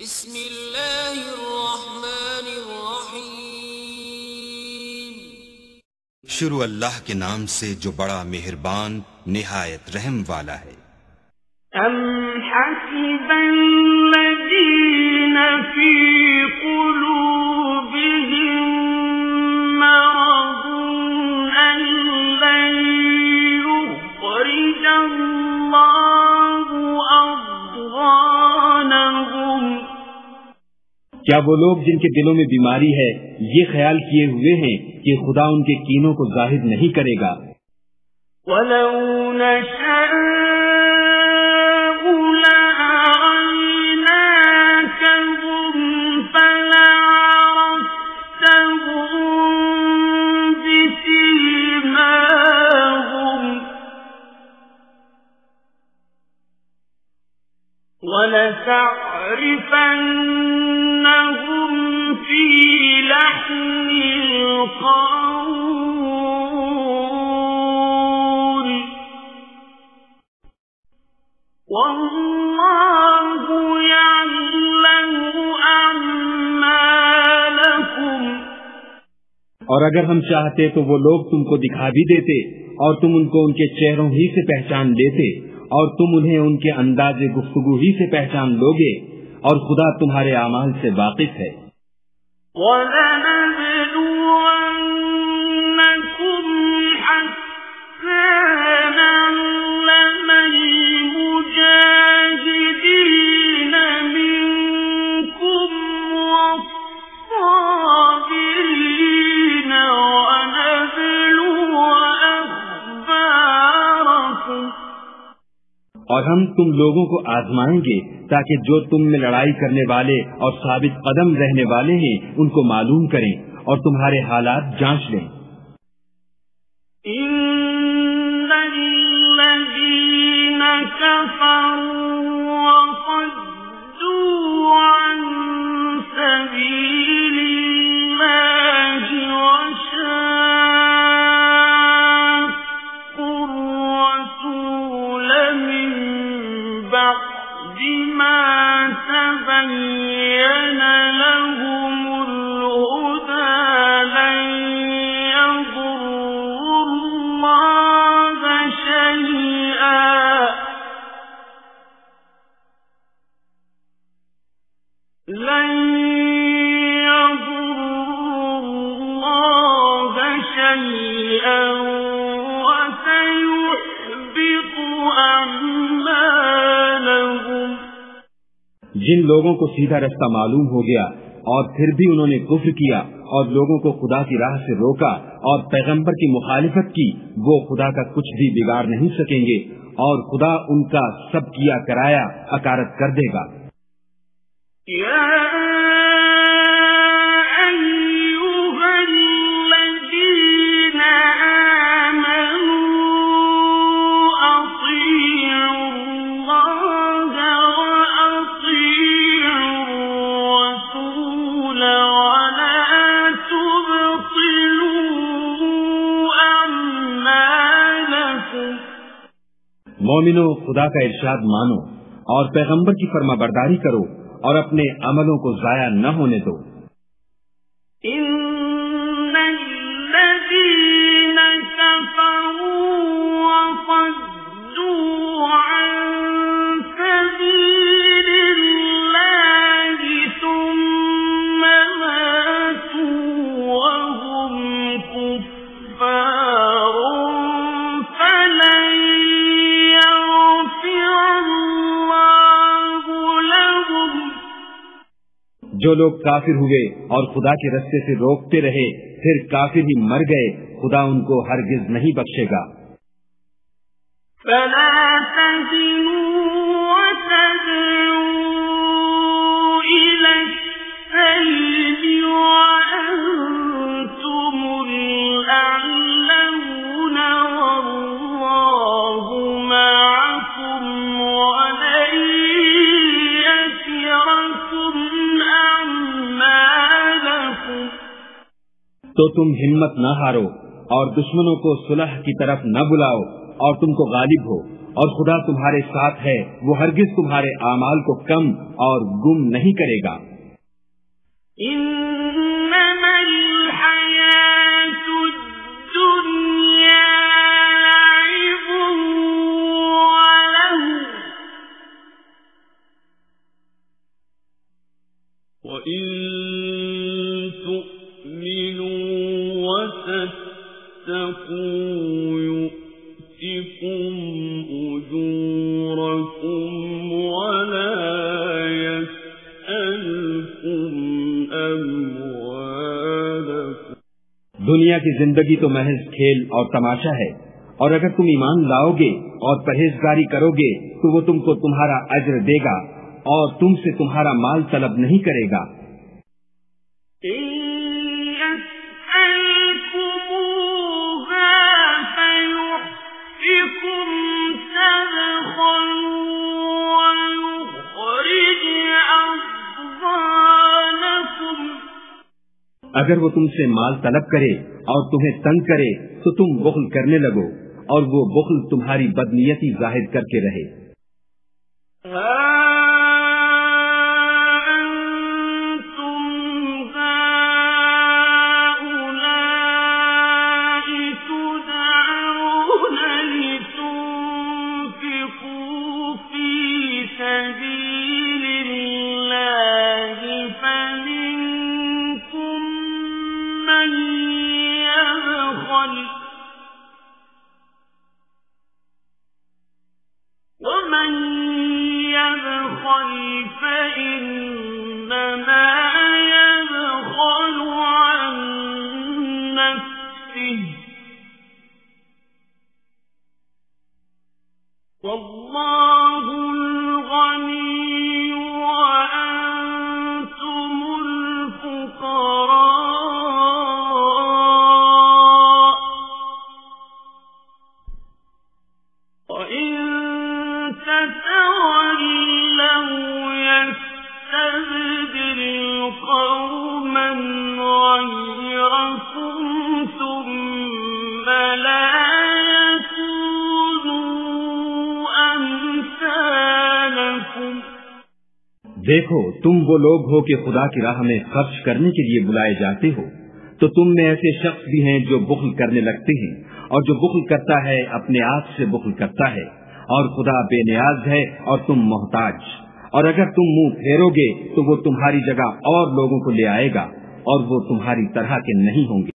بسم اللہ الرحمن الرحیم۔ شروع اللہ کے نام سے جو بڑا مہربان نہایت رحم والا ہے۔ ام حسب الذین فی قلوبهم مرض ان لن یخرج اللہ اضغانهم۔ کیا وہ لوگ جن کے دلوں میں بیماری ہے یہ خیال کیے ہوئے ہیں کہ خدا ان کے کینوں کو ظاہر نہیں کرے گا؟ وَلَوْ نَشَاءُ لَأَرَيْنَاكَهُمْ فَلَعَرَفْتَهُم بِسِيمَاهُمْ وَلَتَعْرِفَنَّهُمْ فِي لَحْنِ الْقَوْلِ وَاللَّهُ يَعْلَمُ أَعْمَالَكُمْ۔ اور اگر ہم چاہتے تو وہ لوگ تم کو دکھا بھی دیتے اور تم ان کو ان کے چہروں ہی سے پہچان لیتے اور تم انہیں ان کے انداز گفتگو ہی سے پہچان لوگے، اور خدا تمہارے اعمال سے واقف ہے۔ وَلَنَبْلُوَنَّكُمْ حَتَّى نَعْلَمَ الْمُجَاهِدِينَ مِنكُمْ وَالصَّابِرِينَ وَنَبْلُوَ أَخْبَارَكُمْ۔ اور ہم تم لوگوں کو آزمائیں گے تاکہ جو تم میں لڑائی کرنے والے اور ثابت قدم رہنے والے ہیں ان کو معلوم کریں اور تمہارے حالات جانچ لیں۔ إِنَّ الَّذِينَ كَفَرُوا وَصَدُّوا عَن سَبِيلِ اللَّهِ وَشَاقُّوا الرَّسُولَ مِن بَعْدِ مَا تَبَيَّنَ لَهُمُ الْهُدَى لَن يَضُرُّوا اللَّهَ شَيْئًا وَسَيُحْبِطُ أَعْمَالَهُمْ۔ جن لوگوں کو سیدھا رستہ معلوم ہو گیا اور پھر بھی انہوں نے کفر کیا اور لوگوں کو خدا کی راہ سے روکا اور پیغمبر کی مخالفت کی، وہ خدا کا کچھ بھی بگاڑ نہیں سکیں گے اور خدا ان کا سب کیا کرایا اکارت کر دے گا۔ مومنو، خدا کا ارشاد مانو اور پیغمبر کی فرما برداری کرو اور اپنے عملوں کو ضائع نہ ہونے دو۔ إِنَّ الَّذِينَ كَفَرُوا وَصَدُّوا عَن سَبِيلِ اللَّهِ ثُمَّ مَاتُوا وَهُمْ كُفَّارٌ فَلَن يَغْفِرَ اللَّهُ لَهُمْ۔ جو لوگ کافر ہوئے اور خدا کے رستے سے روکتے رہے پھر کافر ہی مر گئے، خدا ان کو ہرگز نہیں بخشے گا۔ فَلَا تَهِنُوا وَتَدْعُوا إِلَى السَّلْمِ وَأَنتُمُ الْأَعْلَوْنَ وَاللَّهُ مَعَكُمْ وَلَن يَتِرَكُمْ أَعْمَالَكُمْ۔ تو تم ہمت نہ ہارو اور دشمنوں کو صلح کی طرف نہ بلاؤ اور تم کو غالب ہو، اور خدا تمہارے ساتھ ہے، وہ ہرگز تمہارے اعمال کو کم اور گم نہیں کرے گا۔ إنما الحياة الدنيا لعب ولهو وإن تؤمنوا وتتقوا يؤتكم أجوركم ولا يسألكم أموالكم۔ دنیا کی زندگی تو محض کھیل اور تماشا ہے، اور اگر تم ایمان لاؤ گے اور پرہیزگاری کرو گے تو وہ تم کو تمہارا اجر دے گا اور تم سے تمہارا مال طلب نہیں کرے گا۔ اگر وہ تم سے مال طلب کرے اور تمہیں تنگ کرے تو تم بخل کرنے لگو، اور وہ بخل تمہاری بدنیتی ظاہر کر کے رہے۔ ومن يبخل فإنما يبخل عن نفسه والله الغني وأنتم الفقراء وإن تتولوا يستبدل قوما غيركم ثم لا يكونوا أمثالكم۔ دیکھو، تم وہ لوگ ہو کہ خدا کی راہ میں خرچ کرنے کے لیے بلائے جاتے ہو، تو تم میں ایسے شخص بھی ہیں جو بخل کرنے لگتے ہیں، اور جو بخل کرتا ہے اپنے آپ سے بخل کرتا ہے، اور خدا بے نیاز ہے اور تم محتاج۔ اور اگر تم منہ پھیرو گے تو وہ تمہاری جگہ اور لوگوں کو لے آئے گا، اور وہ تمہاری طرح کے نہیں ہوں گے۔